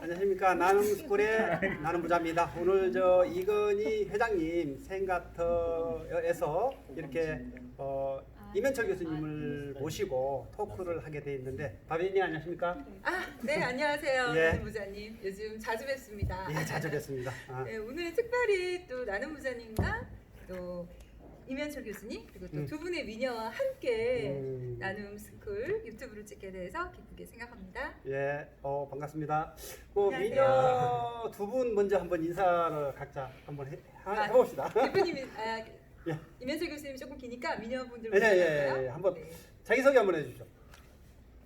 안녕하십니까. 나눔 스쿨의 나눔 부자입니다. 오늘 저 이건희 회장님 생가터에서 이렇게 이면철 교수님을 모시고 토크를 하게 돼 있는데 바비님 안녕하십니까? 네, 안녕하세요. 예. 나눔 부자님. 요즘 자주 뵙습니다. 예, 자주 뵙습니다. 네, 오늘은 특별히 또 나눔 부자님과 또 이면철 교수님 그리고 또 두 분의 미녀와 함께 나눔 스쿨 유튜브를 찍게 돼서 기쁘게 생각합니다. 예, 반갑습니다. 뭐 안녕하세요. 미녀 두 분 먼저 한번 인사를 각자 한번 해봅시다. 대표님이 예. 이면철 교수님이 조금 기니까 미녀분들 예, 먼저 예, 할까요? 예, 한번 네. 자기소개 한번 해주시죠.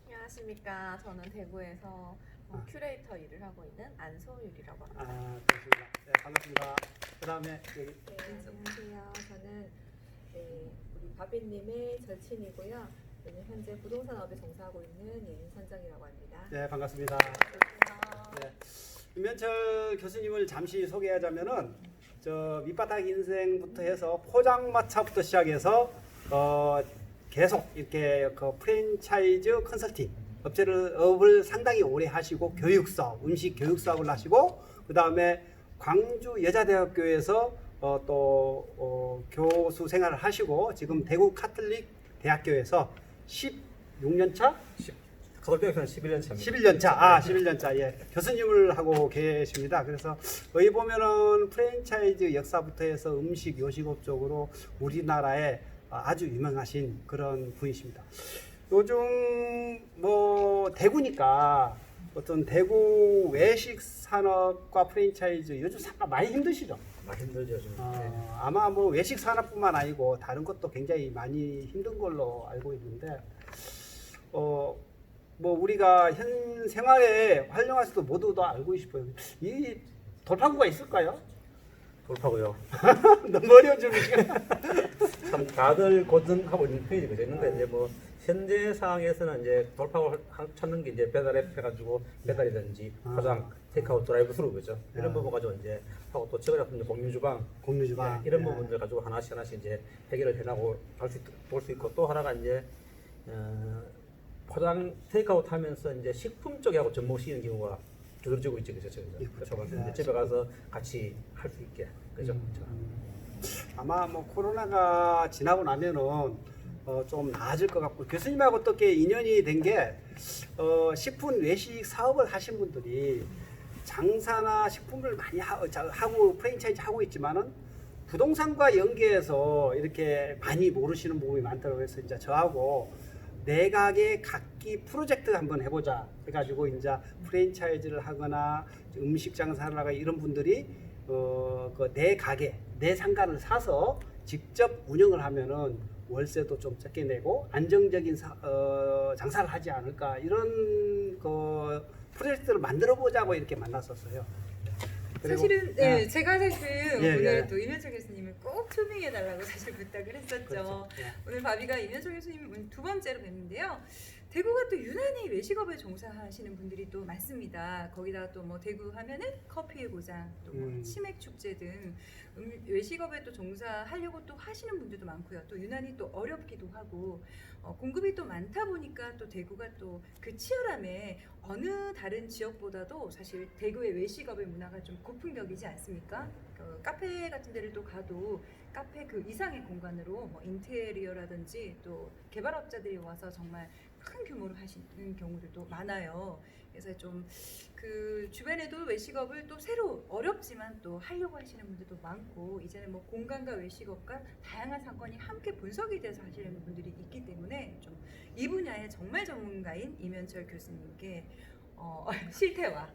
안녕하십니까. 저는 대구에서 큐레이터 일을 하고 있는 안소율이라고 합니다. 그렇습니다. 네, 반갑습니다. 그 다음에 여기 네, 안녕하세요. 저는 우리 바비님의 절친이고요. 저는 현재 부동산업에 종사하고 있는 예인선정이라고 합니다. 네, 반갑습니다. 네. 임현철 교수님을 잠시 소개하자면은 저 밑바닥 인생부터 해서 포장마차부터 시작해서 계속 이렇게 그 프랜차이즈 컨설팅 업을 상당히 오래 하시고 교육사업, 음식 교육 사업을 하시고 그 다음에 광주 여자대학교에서 또 교수 생활을 하시고 지금 대구 카톨릭 대학교에서 16년 차? 서울대학교는 11년 차입니다. 11년 차, 11년 차, 예. 교수님을 하고 계십니다. 그래서 거기 보면은 프랜차이즈 역사부터 해서 음식, 요식업 쪽으로 우리나라에 아주 유명하신 그런 분이십니다. 요즘 뭐 대구니까 어떤 대구 외식 산업과 프랜차이즈 요즘 상당히 많이 힘드시죠? 많이 힘들죠 지금. 아마 뭐 외식 산업뿐만 아니고 다른 것도 굉장히 많이 힘든 걸로 알고 있는데 뭐 우리가 현 생활에 활용할 수도 모두 다 알고 싶어요. 이 돌파구가 있을까요? 돌파고요. 너무 어려운 질문이죠. 참 다들 고전하고 있는 페이지가 있는데 이제 뭐 현재 상황에서는 이제 돌파구를 찾는 게 이제 배달 앱 해가지고 배달이든지 포장, 테이크아웃, 드라이브스루 그죠. 이런 부분 가지고 이제 하고 또 최근에 같은 공유주방, 공유주방 이런 부분들 가지고 하나씩 이제 해결을 해나고 볼 수 있고 또 하나가 이제 포장 테이크아웃 하면서 이제 식품 쪽하고 접목시키는 경우가 두드러지고 있죠, 그죠? 그래서 이제 집에 가서 같이 할 수 있게, 그죠? 아마 뭐 코로나가 지나고 나면은 좀 나아질 것 같고 교수님하고 어떻게 인연이 된 게 식품 외식 사업을 하신 분들이 장사나 식품을 많이 하고 프랜차이즈 하고 있지만은 부동산과 연계해서 이렇게 많이 모르시는 부분이 많더라고요. 그래서 이제 저하고 내 가게 각기 프로젝트 한번 해보자 해가지고 이제 프랜차이즈를 하거나 음식 장사를 하거나 이런 분들이 그 내 가게 내 상가를 사서 직접 운영을 하면은 월세도 좀 적게 내고 안정적인 장사를 하지 않을까 이런 그 프로젝트를 만들어 보자고 이렇게 만났었어요. 사실은 네, 제가 사실 예, 오늘 예. 또 이면철 교수님을 꼭 초빙해 달라고 사실 부탁을 했었죠. 그렇죠. 예. 오늘 바비가 이면철 교수님 오늘 두 번째로 뵀는데요. 대구가 또 유난히 외식업에 종사하시는 분들이 또 많습니다. 거기다가 또 뭐 대구 하면은 커피의 고장, 또 뭐 치맥 축제 등 외식업에 또 종사하려고 또 하시는 분들도 많고요. 또 유난히 또 어렵기도 하고 공급이 또 많다 보니까 또 대구가 또 그 치열함에 어느 다른 지역보다도 사실 대구의 외식업의 문화가 좀 고품격이지 않습니까? 카페 같은 데를 또 가도 카페 그 이상의 공간으로 뭐 인테리어라든지 또 개발업자들이 와서 정말 큰 규모로 하시는 경우들도 많아요. 그래서 좀 그 주변에도 외식업을 또 새로 어렵지만 또 하려고 하시는 분들도 많고 이제는 뭐 공간과 외식업과 다양한 상권이 함께 분석이 돼서 하시는 분들이 있기 때문에 좀 이 분야의 정말 전문가인 이면철 교수님께 실태와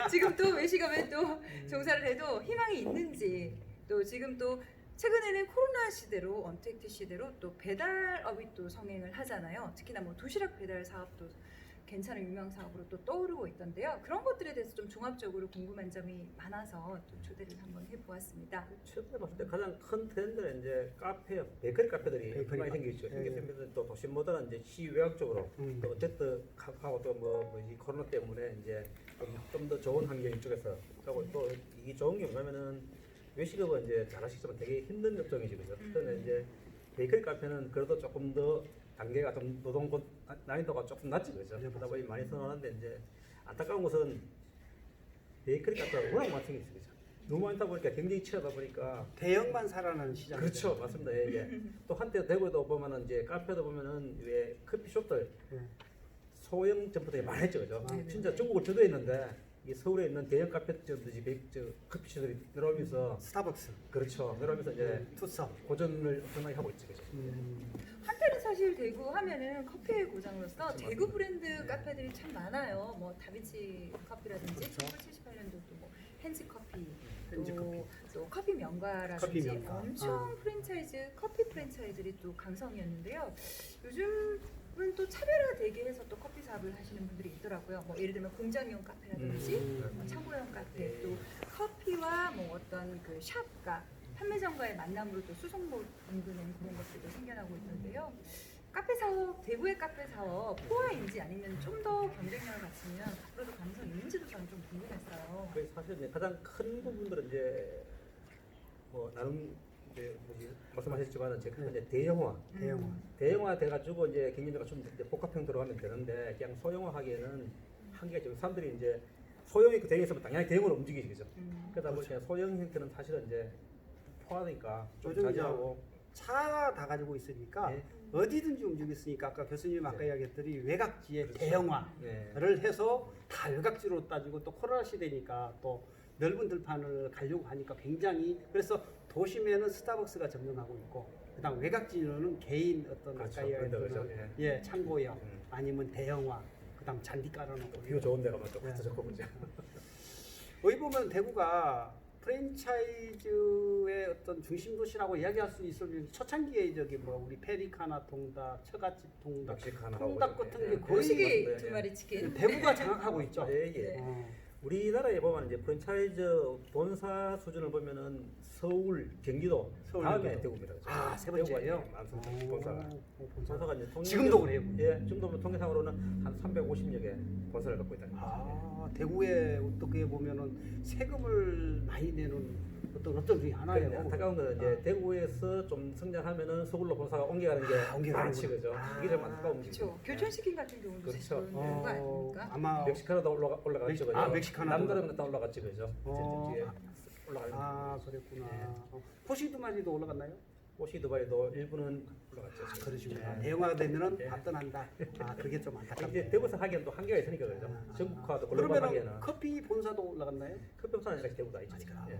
지금 또 외식업에 또 종사를 해도 희망이 있는지 또 지금 또 최근에는 코로나 시대로 언택트 시대로 또 배달업이 또 성행을 하잖아요. 특히나 뭐 도시락 배달 사업도 괜찮은 유명 사업으로 또 떠오르고 있던데요. 그런 것들에 대해서 좀 종합적으로 궁금한 점이 많아서 또 초대를 한번 해보았습니다. 최근에 봤을 때 가장 큰 트렌드는 이제 카페, 베이커리 카페들이 베이커리 많이 카페. 생기죠. 예, 예. 생기면서 또 도심보다는 이제 시외곽 쪽으로 또 어쨌든 하고 또 이 코로나 때문에 이제 좀 더 좋은 환경 이쪽에서 하고 또 이게 좋은 게 뭐냐면은 외식업은 이제 잘하시지만 되게 힘든 업종이지 그죠. 그런데 이제 베이커리 카페는 그래도 조금 더 단계가 좀 노동 난이도가 조금 낮지 그죠. 그러다 보니 많이 선호하는데 이제 안타까운 것은 베이커리 카페가 워낙 많이 생겼어요. 그죠? 너무 많다 보니까 경쟁이 치열하다 보니까 대형만 살아나는 시장. 그렇죠, 맞습니다. 예, 예. 또 한때 대구에도 보면은 이제 카페도 보면은 왜 커피숍들 예. 소형 점포들이 많이 했죠, 그죠? 네, 네, 진짜 네. 전국을 주도해 있는데 이 서울에 있는 대형 카페점들이 커피숍들이 내려오면서 스타벅스, 그렇죠, 내려오면서 이제 투썸. 고전을 엄청나게 하고 있죠, 그죠? 한때는 사실 대구 하면은 커피의 고장으로서 그렇죠, 대구 맞습니다. 브랜드 네. 카페들이 참 많아요. 뭐 다비치 커피라든지 그렇죠. 1978년도 또 뭐 핸즈 커피, 핸즈 또 커피 명가라든지 커피 명가. 엄청 프랜차이즈 커피 프랜차이즈들이 또 강성이었는데요. 요즘은 또 차별화되게 해서 또 커피 사업을 하시는 분들이 있더라고요. 뭐 예를 들면 공장용 카페라든지 뭐 창고형 카페, 네. 또 커피와 뭐 어떤 그 샵과 판매점과의 만남으로 또 수송목 은근한 그런 것들도 생겨나고 있는데요. 카페 사업, 대구의 카페 사업 포화인지 아니면 좀 더 경쟁력을 갖추면 앞으로도 가능성이 있는지도 저는 좀 궁금했어요. 그래서 사실 이제 가장 큰 부분들은 이제 뭐 나름 이제 뭐지 말씀하셨지만은 제가 이제 대형화, 대형화 돼가지고 이제 경쟁자가 좀 이제 복합형 들어가면 되는데 그냥 소형화하기에는 한계가 있죠. 사람들이 이제 소형이 그 대형에서 당연히 대형으로 움직이죠. 그러다 보니까 소형 형태는 사실은 이제 포화니까 좀 요즘 이제 자제하고 차 다 가지고 있으니까 네. 어디든지 움직였으니까 아까 교수님 아까 네. 이야기했더니 외곽지의 그렇죠. 대형화를 해서 다 외곽지로 따지고 또 코로나 시대니까 또 넓은 들판을 가려고 하니까 굉장히 그래서 도심에는 스타벅스가 점령하고 있고 그다음 외곽지로는 개인 어떤 그렇죠. 아까 이야기했던 그렇죠. 예 창고형 아니면 대형화 그다음 잔디 깔아놓고 뷰 좋은 데가 좀 네. 더 좋고 그죠. 여기 보면 대구가 프랜차이즈의 어떤 중심 도시라고 이야기할 수 있을 초창기에 저기 뭐 우리 페리카나 통닭, 처갓집 통닭, 멕시카나 통닭 하고 같은 예, 게 예. 거의 거시기 네, 두 예. 마리 치킨. 대구가 장악하고 있죠. 예, 예. 어. 우리나라에 보면 이제 프랜차이즈 본사 수준을 보면은 서울, 경기도 서울, 다음에 경기도. 대구입니다. 그죠? 아, 세 번째예요? 대구가 많습니다. 본사가. 본사가. 본사가 이제 통계 지금도 그래요? 예, 지금도 통계상으로는 한 350여 개 본사를 갖고 있다. 아, 대구에 어떻게 보면은 세금을 많이 내는 어떤 중에 하나예요. 그런데 안타까운 건 이제 대구에서 좀 성장하면은 서울로 본사가 옮겨가는 게 옮겨가는구나. 많지 그죠? 이게 좀 안타까운 그렇죠. 문제죠. 교촌시킨 같은 경우도 그렇죠. 사실 그런 거 아닙니까? 아마 멕시카나도 올라갔죠 그죠? 멕시카나도. 남다른 것도 올라갔지 그죠? 어. 뒤에 올라가는 아 그랬구나. 네. 포시두마리도 올라갔나요? 호시 두바이도 일부는 올라갔죠. 지금. 그러시구나. 예. 대형화가 되면은 예. 다 떠난다. 아 그게 좀 이제 안타깝네. 대구에서 하기에는 또 한계가 있으니까 그죠? 아. 전국화도 글로벌 하기에는 그러면은 커피 본사도 올라갔나요? 커피부터는 아니라 대구다 있죠. 아직은. 예.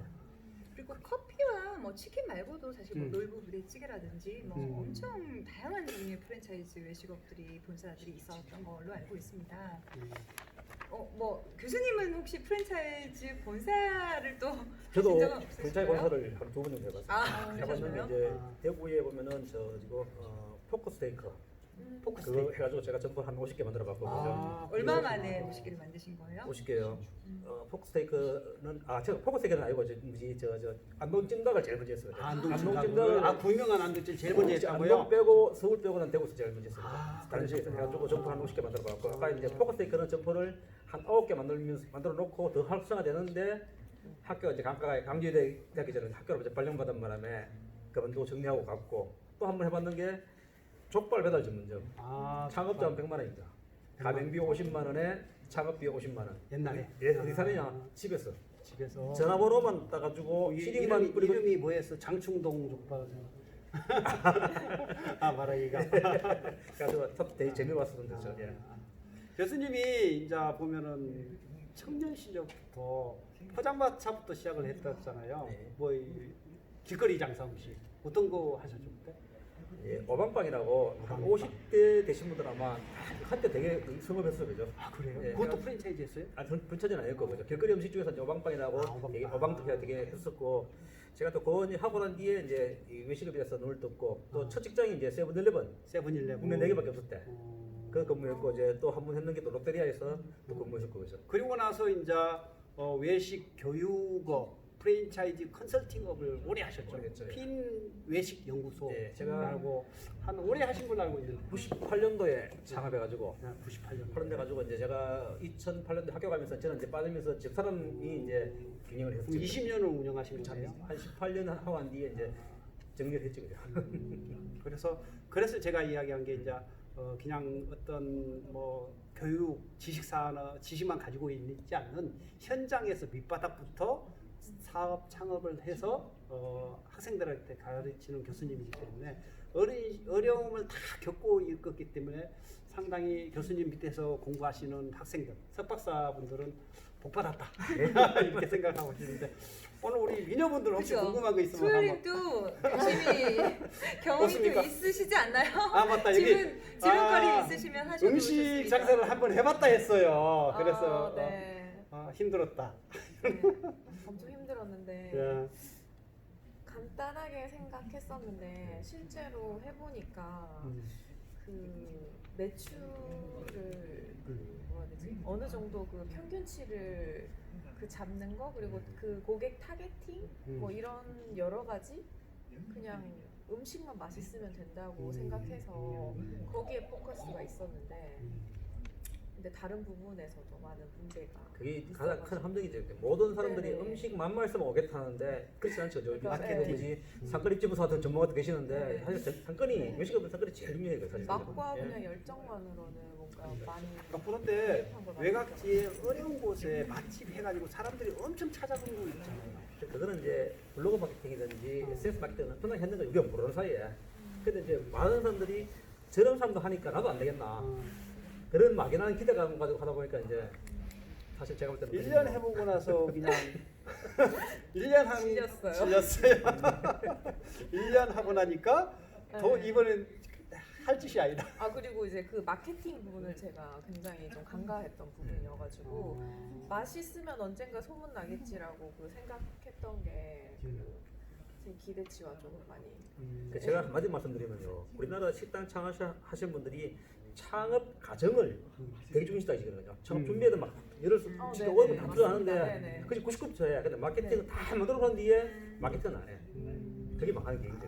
그리고 커피와 뭐 치킨 말고도 사실 뭐 음. 놀부 부대찌개라든지 뭐 음. 엄청 다양한 종류의 프랜차이즈 외식업들이 본사들이 있었던 걸로 알고 있습니다. 뭐 교수님은 혹시 프랜차이즈 본사를 또 저도 하신 적은 없으신가요? 분차이 본사를 한 2번 정도 해봤어요. 아, 해봤는데 그러셨나요? 이제 아. 대구에 보면은 저 지금 포커스테이크 포크 그거 스테이크. 해가지고 제가 전부 한 50개 만들어봤거든요. 아, 얼마 그러시구나. 만에 무식기를 만드신 거예요? 50개요. 포크스테이크는 제가 포크스테이크는 아니고 저 안동 찜닭을 제일 먼저 했어요. 안동 찜닭을 찜닭을 아 구명한 안동찜 제일 먼저 했다고요? 안동 빼고 서울 빼고는 대구에서 제일 먼저 했어요. 아, 다른 지역에서 그러시구나. 해가지고 점포 한 50개 만들어봤고 아까 이제 포크스테이크는 점포를 한 9개 만들어 놓고 더 활성화되는데 학교가 이제 강주대 대학교 전에 학교로 이제 발령받은 바람에 그만두고 정리하고 갔고 또 한 번 해봤는 게 족발 배달 전문점. 아, 창업자는 100만 원입니다. 가맹비 50만 원에 창업비 50만 원. 옛날에 예, 어디 사느냐? 집에서. 집에서 전화번호만 따가지고 시링만 이름이, 뿌리고 이름이 뭐였어? 장충동 족발. 아 말하기가. 가서 참 되게 재미봤었는데 저. 예. 교수님이 이제 보면은 청년 시절부터 포장마차부터 시작을 했었잖아요. 네. 뭐 길거리 장사 음식 어떤 거 하셨죠 그때? 예, 어방빵이라고 한 50대 되신 분들 아마 한때 되게 성업했어요, 그죠? 아 그래요? 예, 그것도 그냥- 프랜차이즈였어요? 아, 분차는 아니었고 그죠? 길거리 음식 중에서 이제 어방빵이라고 아, 어방빵. 되게 어방도 되게 했었고 제가 또 그거 하고 난 뒤에 이제 이 외식업에 대해서 눈을 떴고 또 첫 직장이 이제 세븐일레븐 세븐일레븐. 국내 4개밖에 없을 때. 그 근무했고 이제 또 한 번 했는 게 또 롯데리아에서 또 근무했었고 그죠? 그리고 나서 이제 외식 교육업 프랜차이즈 컨설팅업을 오래 하셨죠. 오래 했죠, 예. 핀 외식 연구소. 예, 제가 라고 한 오래 하신 걸로 알고 있는데. 98년도에 창업해가지고 98년. 그런데 가지고 이제 제가 2008년도 학교 가면서 저는 이제 빠지면서 집 사람이 이제 경영을 했었죠. 그럼 20년을 운영하신 거예요? 한 18년 하고 난 뒤에 이제 정리를 했죠, 그죠? 그래서 제가 이야기한 게 이제 그냥 어떤 뭐 교육 지식만 가지고 있지 않는 현장에서 밑바닥부터 사업 창업을 해서 학생들한테 가르치는 교수님이기 때문에 어려움을 다 겪고 있었기 때문에 상당히 교수님 밑에서 공부하시는 학생들, 석박사분들은 복받았다 이렇게 생각하고 있는데 오늘 우리 미녀분들 혹시 그죠? 궁금한 거 있으면 한번. 소율님도 열심히 경험이 없습니까? 좀 있으시지 않나요? 아 맞다 여기 질문거리 있으시면 하셔도 음식 좋습니다. 장사를 한번 해봤다 했어요. 그래서 네. 힘들었다. 네. 엄청 힘들었는데 예. 간단하게 생각했었는데 실제로 해보니까 그 매출을 뭐라 해야 되지? 어느 정도 그 평균치를 그 잡는 거 그리고 그 고객 타겟팅 뭐 이런 여러 가지 그냥 음식만 맛있으면 된다고 생각해서 거기에 포커스가 있었는데 근데 다른 부분에서도 많은 문제가 그게 가장 큰 함정이죠. 모든 사람들이 네네. 음식 맛만 있으면 오겠다는데 그렇지 않죠. 저 그러니까, 마케팅이지 상권 입지부서 같은 전문가도 계시는데 네. 사실 상권이 외식업은 상권이 제일 중요해요. 사실. 맛과 예. 그냥 열정만으로는 뭔가 많이 그런데 개입한 걸 많이 외곽지에 어려운 곳에 맛집 해가지고 사람들이 엄청 찾아보는 거 있잖아요. 그거는 이제 블로그 마케팅이든지 SNS 마케팅은 편하게 했는 거 우리가 모르는 사이에. 근데 이제 많은 사람들이 저런 사람도 하니까 나도 안 되겠나. 그런 막연한 기대감 가지고 하다 보니까 이제 사실 제가 볼 때는 1년 해보고 나서 그냥 1년 한 질렸어요. 질렸어요. 1년 하고 나니까 더 네. 이번엔 할 짓이 아니다. 아 그리고 이제 그 마케팅 부분을 제가 굉장히 좀 간과했던 부분이어가지고 맛있으면 언젠가 소문 나겠지라고 그 생각했던 게그 제 기대치와 좀 많이 그 제가 한마디 말씀드리면요. 우리나라 식당 창업하신 분들이 창업 과정을 되게 중시하시거든요. 창업 준비에도 막 여러 네네. 월급 다 맞습니다. 들어가는데 네네. 그게 99%야. 근데 마케팅은 다 만들어 놓은 뒤에 마케팅은 안 해. 그게 망하는 게 이제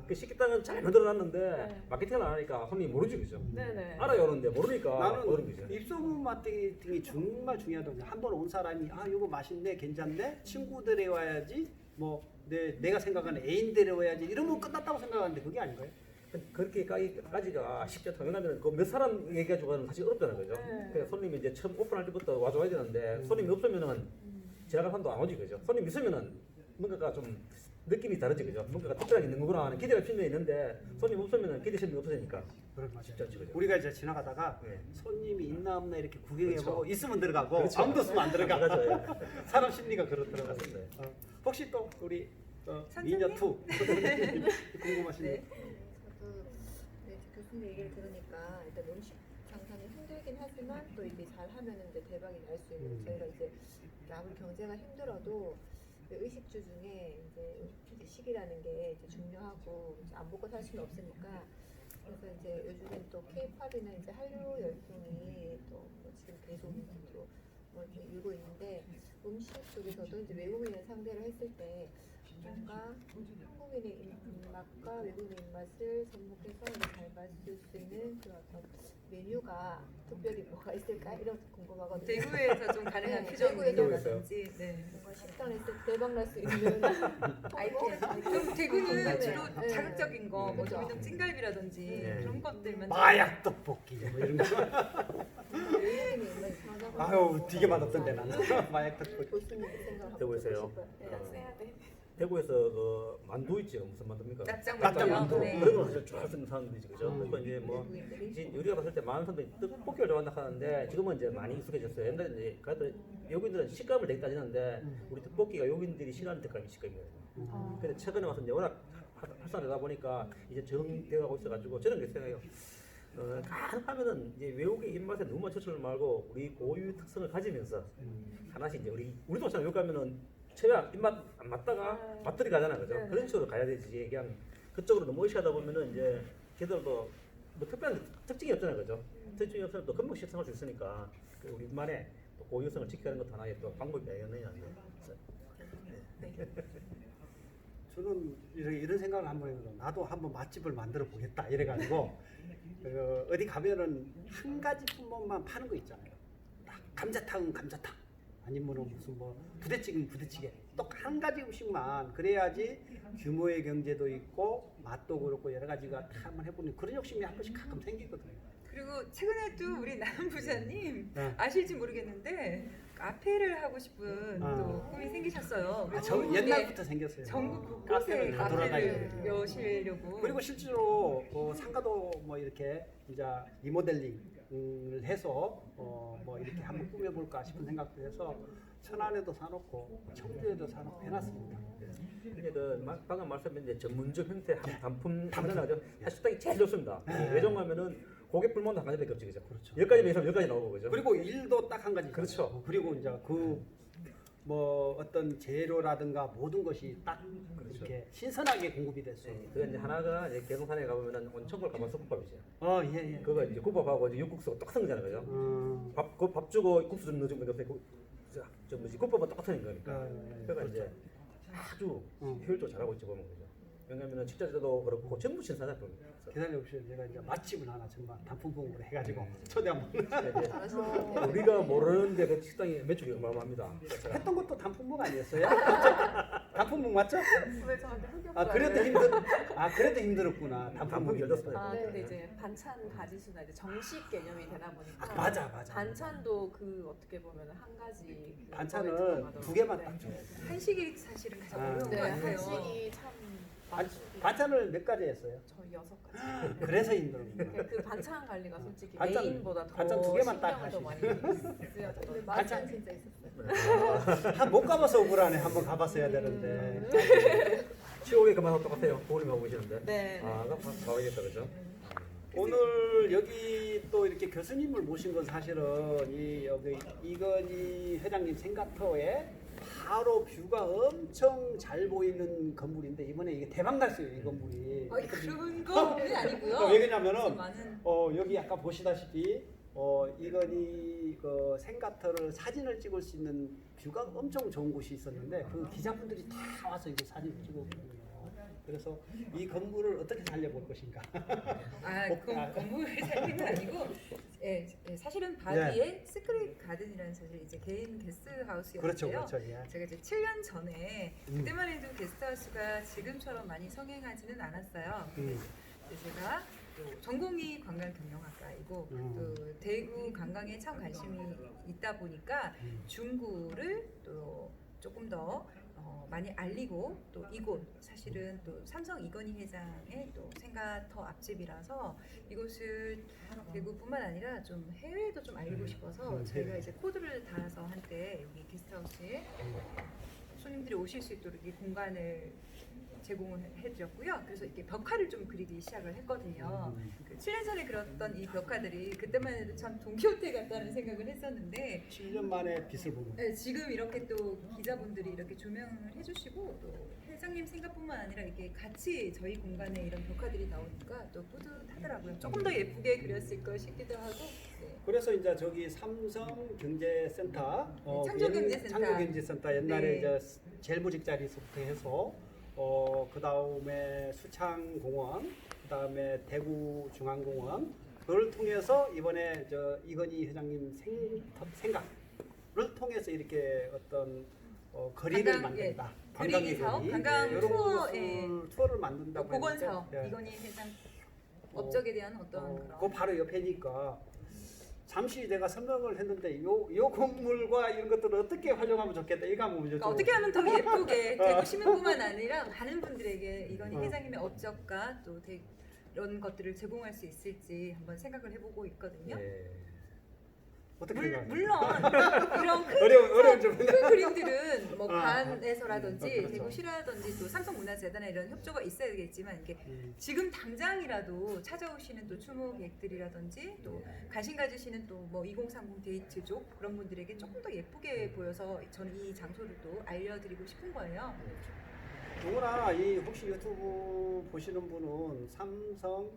그 식당은 잘 만들어 놨는데 네. 마케팅을 안 하니까 손님이 모르지 그죠? 네네. 알아요 하는데 모르니까 모르는 거죠. 나는 입소문 마케팅이 정말 중요하다고 한 번 온 사람이 이거 맛있네 괜찮네 친구들에 와야지 뭐 내가 생각하는 애인 데려와야지 이러면 끝났다고 생각하는데 그게 아닌가요? 그렇게까지가 쉽게 당연하면 그 몇 사람 얘기해가지고는 사실 어렵다는 거죠. 네. 그러니까 손님이 이제 처음 오픈할 때부터 와줘야 되는데 손님이 없으면은 지나갈 사람도 안 오지 그죠. 손님 있으면은 뭔가가 좀 느낌이 다르지 그죠. 뭔가가 특별하게 있는 거구나 하는 기대가 분명히 있는데 손님 없으면은 기대심이 없어지니까 쉽지 않지 그죠. 우리가 이제 지나가다가 네. 손님이 있나 없나 이렇게 구경해보고 그렇죠. 있으면 들어가고 그렇죠. 아무도 없으면 안 들어가. 맞아요. 사람 심리가 그렇더라고요. 맞습니다. 혹시 또 우리 선생님? 미녀 투 궁금하신 네. 거? 저도 교수님 얘기를 들으니까 일단 음식 장사는 힘들긴 하지만 또 이게 잘 하면은 이제 대박이 날 수 있는 저희가 이제 아무리 경제가 힘들어도 의식주 중에 이제 식이라는 게 이제 중요하고 안 먹고 살 수는 없으니까 그래서 이제 요즘엔 또 K-팝이나 이제 한류 열풍이 또뭐 지금 계속 뭐 이렇게 일고 있는데 음식 쪽에서도 이제 외국인을 상대로 했을 때 뭔가 한국인의 입맛과 외국인의 입맛을 접목해서 잘 맞출 수 있는 그 어떤 메뉴가 특별히 뭐가 있을까 이런 것도 궁금하거든요. 대구에서 좀 가능한 네, 표정 대구에서 메뉴라든지 네. 뭔가 식당에서 대박 날 수 있는 아이템. 좀 대구는 네. 주로 네. 자극적인 거, 뭐 그죠. 좀 찜갈비라든지 네. 그런 것들만 마약 떡볶이 뭐 이런 거. 외국인의 입맛이 상당히 아유 되게 맛없던데 나는 마약 떡볶이. 교수님 생각을 한번 대구에서요? 듣고 싶어요. 네. 딱 써야 돼. 대구에서 그 만두 있죠. 무슨 만두입니까? 납작 납작 만두. 만두요. 네. 그런 거 사실 쫙 쓰는 사람들이지 그죠. 그러니까 이제 뭐 외국인들이 이제 우리가 봤을 때 많은 사람들이 떡볶이를 좋아한다 하는데 지금은 이제 많이 익숙해졌어요. 옛날에 이제 그래도 외국인들은 식감을 되게 따지는데 우리 떡볶이가 외국인들이 싫어하는 데까지 식감이에요. 근데 최근에 와서 이제 워낙 활성화되다 보니까 이제 적응되어가고 있어가지고 저는 그렇게 생각해요. 가능하면은 이제 외국의 입맛에 너무 맞춰주지 말고 우리 고유 특성을 가지면서 하나씩 이제 우리도 마찬가지 외국 가면은 최대한 입맛 안 맞다가 맛들이 가잖아 그죠. 네. 그런 식으로 가야 되지. 그냥 그쪽으로 너무 의식하다 보면은 이제 걔들도 뭐 특별한 특징이 없잖아요 그죠. 특징이 없으면 또 금방 실천할 수 있으니까 그 우리만의 또 고유성을 지키는 것도 하나의 또 방법이 아니겠느냐. 저는 이런 생각을 한번 해서 나도 한번 맛집을 만들어 보겠다 이래가지고 어디 가면은 한 가지 품목만 파는 거 있잖아요. 딱 감자탕은 감자탕, 아니면은 무슨 뭐 부대찌개면 부대찌개 또 한 가지 음식만 그래야지 규모의 경제도 있고 맛도 그렇고 여러 가지가 다 한번 해보는 그런 욕심이 한 번씩 가끔 생기거든요. 그리고 최근에도 우리 남 부자님 네. 아실지 모르겠는데 카페를 하고 싶은 아. 또 꿈이 생기셨어요. 아, 저 옛날부터 생겼어요. 전국 카페를 곳곳에 다 카페를 돌아다니고. 여시려고. 그리고 실제로 상가도 뭐 이렇게 이제 리모델링을 해서 뭐 이렇게 한번 꾸며볼까 싶은 생각도 해서 천안에도 사놓고 청주에도 사놓고 해놨습니다. 이게 방금 말씀드린 이제 전문점 형태 단품 단품하죠. 사실 땅이 제일 좋습니다. 외정하면은 고객 불만도 한 가지밖에 없지 그죠? 그렇죠. 10가지 매선 10가지 나오고 그죠? 그리고 일도 딱 한 가지. 그렇죠. 그리고 이제 뭐 어떤 재료라든가 모든 것이 딱 이렇게 신선하게 공급이 됐어요. 그 이제 하나가 이제 계룡산에 가보면은 온천골 가면 국밥이죠. 예, 예. 그거 이제 국밥하고 이제 육국수가 똑같은 거잖아요, 그죠? 밥 주고 국수 좀 넣어주면 저 뭐지 국밥은 똑같은 거니까. 그러니까 이제 아주 효율적으로 잘하고 있지 보면 그죠. 왜냐면은 식자재도 그렇고 전부 신선하고. 기다려보시죠. 제가 이제 맛집을 하나 정말 단품봉으로 해가지고 초대 한번. 우리가 모르는데 그 식당이 매출이 어마어마합니다. 했던 것도 단품봉 아니었어요? 단품봉 맞죠? 왜 저한테 흑역사를? 그래도 힘들었구나. 단품이 열렸어요. 근데 이제 반찬 가지수나 이제 정식 개념이 되다 보니까 맞아. 반찬도 그 어떻게 보면 한 가지 그 반찬은 거에 들어가더라고요. 두 개만 네. 딱 줘요. 한식이 사실은 가장 어려운 것 네, 같아요. 한식이 참 반찬을 몇 가지 했어요? 저희 6가지. 그래서 힘든 거예요. 그 반찬 관리가 솔직히 반찬- 메인보다 더 반찬 두 개만 딱 신경을 더 많이 근데 쓰였던. 맛은 진짜 있었어요. 못 가봐서 억울하네. 한번 가봤어야 되는데. 치오게 그만하고 똑같아요. 부모님하고 계시는데. 네. 아, 그럼 가봐야겠다 그죠? 오늘 여기 또 이렇게 교수님을 모신 건 사실은 여기 이건희 회장님 생각터에 바로 뷰가 엄청 잘 보이는 건물인데 이번에 이게 대박 났어요 이 건물이. 그런 건 아니고요. 왜 그러냐면은 많은 여기 아까 보시다시피 이건희 그 생가터를 사진을 찍을 수 있는 뷰가 엄청 좋은 곳이 있었는데 그 기자분들이 다 와서 이거 사진 찍었거든요. 그래서 이 건물을 어떻게 살려볼 것인가. 건물을 살리는 건 아니고, 사실은 바디에 스크릿 가든이라는 사실 이제 개인 게스트하우스였는데요. 그렇죠. 예. 제가 이제 7년 전에 그때만 해도 게스트하우스가 지금처럼 많이 성행하지는 않았어요. 그래서 제가 또 전공이 관광 경영학과이고 또 대구 관광에 참 관심이 있다 보니까 중구를 또 조금 더 많이 알리고 또 이곳 사실은 또 삼성 이건희 회장의 또 생가터 앞집이라서 이곳을 대구뿐만 아니라 좀 해외에도 좀 알리고 싶어서 저희가 이제 코드를 달아서 한때 여기 게스트하우스에 손님들이 오실 수 있도록 이 공간을 제공을 해드렸고요. 그래서 이렇게 벽화를 좀 그리기 시작을 했거든요. 그 7년 전에 그렸던 이 벽화들이 그때만 해도 참 돈키호테 같다는 생각을 했었는데 7년 만에 빛을 보고. 네, 지금 이렇게 또 기자분들이 이렇게 조명을 해주시고 또 회장님 생각뿐만 아니라 이렇게 같이 저희 공간에 이런 벽화들이 나오니까 또 뿌듯하더라고요. 조금 더 예쁘게 그렸을 걸 싶기도 하고. 네. 그래서 이제 저기 삼성 경제센터, 창조경제센터. 창조경제센터 옛날에 네. 이제 제일 보직 자리에서부터 해서 그 다음에 수창공원, 그 다음에 대구중앙공원 그걸 통해서 이번에 이건희 회장님 생각을 통해서 이렇게 어떤 거리를 관광, 만든다. 그리기 사업, 거리. 관광 이런 투어, 것을 투어를 만든다고 보건 했는데, 사업, 예. 이건희 회장 업적에 대한 어떤 그런. 그 바로 옆에니까 잠시 내가 설명을 했는데 요 건물과 이런 것들을 어떻게 활용하면 좋겠다 이거 한번 그러니까 여쭤보고. 어떻게 하면 더 예쁘게 대구 시민뿐만 아니라 많은 분들에게 이건희 회장님의 업적과 또 이런 것들을 제공할 수 있을지 한번 생각을 해보고 있거든요. 어떻게 생각하세요? 물론 이런 어려운 좀 큰 그림들은 뭐 아, 관에서라든지 그렇죠. 대구시라든지 또 삼성문화재단에 이런 협조가 있어야겠지만 이게 지금 당장이라도 찾아오시는 또 추모객들이라든지 또 관심 가지시는 또 뭐 2030 데이트족 그런 분들에게 조금 더 예쁘게 보여서 저는 이 장소를 또 알려드리고 싶은 거예요. 누구나 혹시 유튜브 보시는 분은 삼성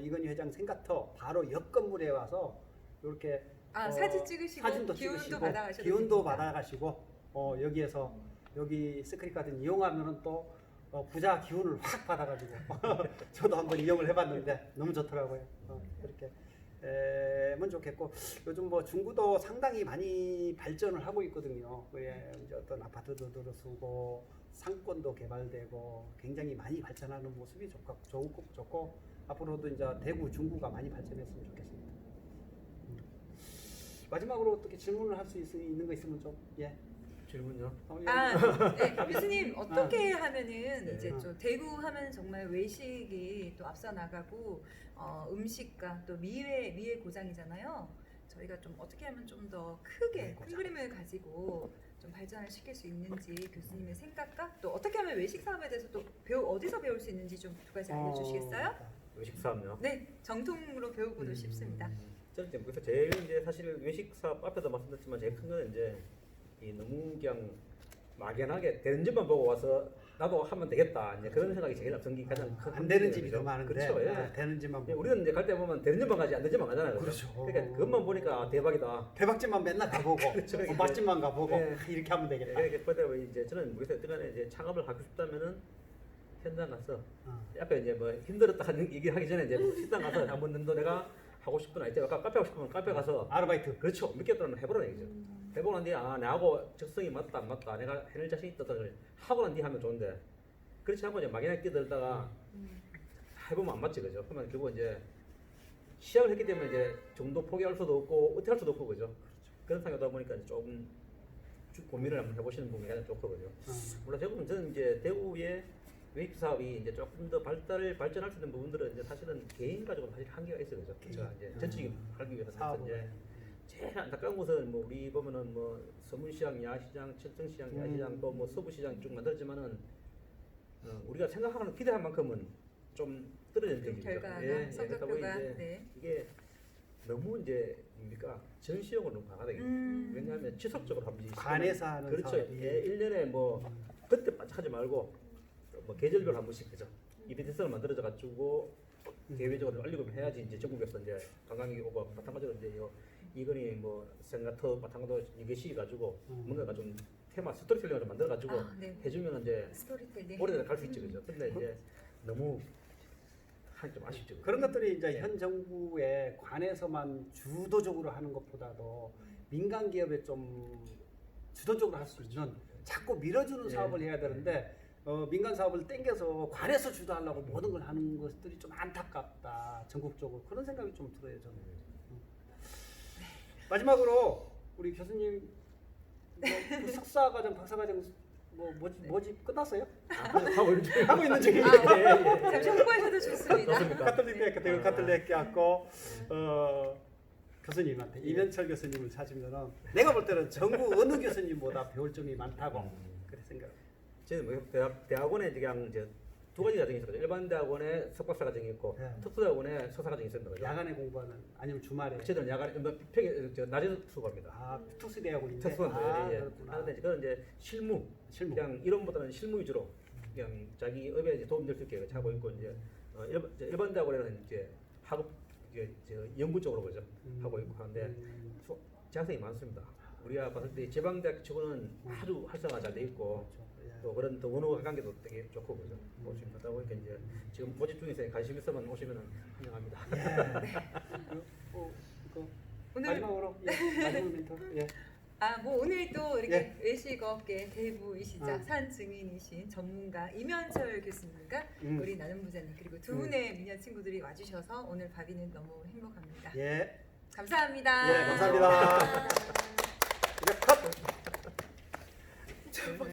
이건희 회장 생가터 바로 옆 건물에 와서 이렇게 사진 찍으시고 사진도 기운도 찍으시고, 받아가셔도 기운도 됩니다. 받아가시고 여기에서 여기 스크릿 가든 이용하면은 또 부자 기운을 확 받아가지고 저도 한번 이용을 해봤는데 너무 좋더라고요. 그렇게 되면 좋겠고 요즘 뭐 중구도 상당히 많이 발전을 하고 있거든요. 예, 이제 어떤 아파트도 들어서고 상권도 개발되고 굉장히 많이 발전하는 모습이 좋고 앞으로도 이제 대구 중구가 많이 발전했으면 좋겠습니다. 마지막으로 어떻게 질문을 할 수 있는 거 있으면 좀 예. 질문요? 네, 교수님 어떻게 하면은 이제 네. 좀 대구 하면 정말 외식이 또 앞서 나가고 음식과 또 미의 고장이잖아요. 저희가 좀 어떻게 하면 좀 더 크게 미의 큰 고장. 그림을 가지고 좀 발전을 시킬 수 있는지 교수님의 생각과 또 어떻게 하면 외식 사업에 대해서 또 어디서 배울 수 있는지 좀 두 가지 알려주시겠어요? 외식 사업요? 네, 정통으로 배우고도 싶습니다. 저는 이제 그래서 제일 이제 사실 외식 사업 앞에도 말씀드렸지만 제일 큰 거는 이제 이 너무 그냥 막연하게 되는 집만 보고 와서 나도 하면 되겠다 이제 그런 생각이 제일 앞선 게 가장 큰 안 되는 함정이거든요. 집이 더 많은데 그렇죠. 예. 되는 집만 예, 보고. 우리는 이제 갈 때 보면 되는 집만 가지 안 되는 집만 가잖아요. 그렇죠. 그러니까 그것만 보니까 아, 대박이다. 대박집만 맨날 가보고 그렇죠. 맛집만 가보고 예. 이렇게 하면 되겠다. 이렇게 보다 보니 이제 저는 모르겠어요. 그간에 이제 창업을 하고 싶다면은 현장 가서 앞에 이제 뭐 힘들었다 하는 얘기 하기 전에 이제 식당 가서 한번 더 내가 하고 싶은 아이템 아까 카페 하고 싶으면 카페 가서 아르바이트. 그렇죠. 몇 개 동안 해보라는 얘기죠. 해보고 난 뒤에 아 나하고 적성이 맞다 안 맞다 내가 해낼 자신 있다를 하고 난 뒤에 하면 좋은데 그렇지 않고 이제 막연하게 뛰어들다가 해보면 안 맞지 그죠. 그러면 결국 이제 시작을 했기 때문에 이제 정도 포기할 수도 없고 어떻게 할 수도 없고 그죠. 그런 상황이다 보니까 이제 조금 고민을 한번 해보시는 부분이 가장 좋고 그죠. 물론 저는 이제 대구의 외식 사업이 이제 조금 더 발전할 수 있는 부분들은 이제 사실은 개인 가지고 사실 한계가 있어요 그죠. 제가 이제 전체적인 하기 위해서 사업을. 이제 제일 안타까운 것은 뭐 우리 보면은 뭐 서문시장, 야시장, 철성시장, 야시장 또 뭐 서부시장 쭉 만들었지만은 우리가 생각하는 기대한 만큼은 좀 떨어진 좀 편이죠. 결과가 그러다 보니 성적표가 이제 네. 이게 너무 이제 뭡니까 전시용으로 너무 강하다. 왜냐하면 지속적으로 하면 관에서 하는 그렇죠. 사업이. 예, 1년에 뭐 그때 반짝하지 말고 뭐 계절별로 한 번씩 그죠. 이벤트성을 만들어져 가지고 대외적으로 알리고 해야지 이제 전국에서 이제 관광객이 오고 마찬가지로 이제 이건이 뭐 생가터 바탕도 이게시 가지고 뭔가가 좀 테마 스토리텔링을 좀 만들어 가지고 네. 해주면 이제 스토리텔링. 오래전에 갈 수 있죠 그죠. 근데 이제 너무 하기 좀 아쉽죠. 그런 것들이 이제 네. 현 정부의 관에서만 주도적으로 하는 것보다도 민간 기업에 좀 주도적으로 할 수 있는 자꾸 밀어주는 네. 사업을 해야 되는데 민간 사업을 땡겨서 관에서 주도하려고 모든 걸 하는 것들이 좀 안타깝다 전국적으로 그런 생각이 좀 들어요 저는. 마지막으로 우리 교수님 그 석사과정 박사과정 뭐지 끝났어요? 하고 있는 중이에요. 하고 있는 중이에요. 잠시 홍보하셔도 좋습니다. 좋습니까? 카톨릭 대학교 대구 카톨릭 대학교 교수님한테 이면철 교수님을 찾으면은 내가 볼 때는 전국 어느 교수님보다 배울 점이 많다고 그래 생각. 저는 뭐 대학원에 그냥 이제 두 가지 과정이 있었거든요. 일반 대학원에 석박사 과정이 있고 네. 특수대학원에 석사 과정이 있었던 거죠. 야간에 공부하는 아니면 주말에. 저희들은 야간 낮에 수업합니다. 아 특수 대학원인데. 특수대학원 예. 그렇구나. 하는데 그건 이제 실무 그냥 이론보다는 실무 위주로 그냥 자기 업에 이제 도움될 수 있게 하고 있고 이제 일반 대학원에는 이제 학업 이제 연구 쪽으로 그죠 하고 있고 하는데 재학생이 많습니다. 우리가 봤을 때 지방대학 치고는 아주 활성화 잘 돼 있고 또 그런 또 원어 관계도 되게 좋고 그죠. 지금 그러다 보니까 이제 지금 모집 중에서 관심 있으면 오시면 환영합니다. 오늘 마지막으로 마지막 멘트. 예. 뭐 오늘 또 이렇게 예. 외식업계 대부이시자 산 증인이신 전문가 이면철 교수님과 우리 나눔 부자님 그리고 두 분의 미녀 친구들이 와주셔서 오늘 바비는 너무 행복합니다. 예. 감사합니다. 예 감사합니다. 이제 컷.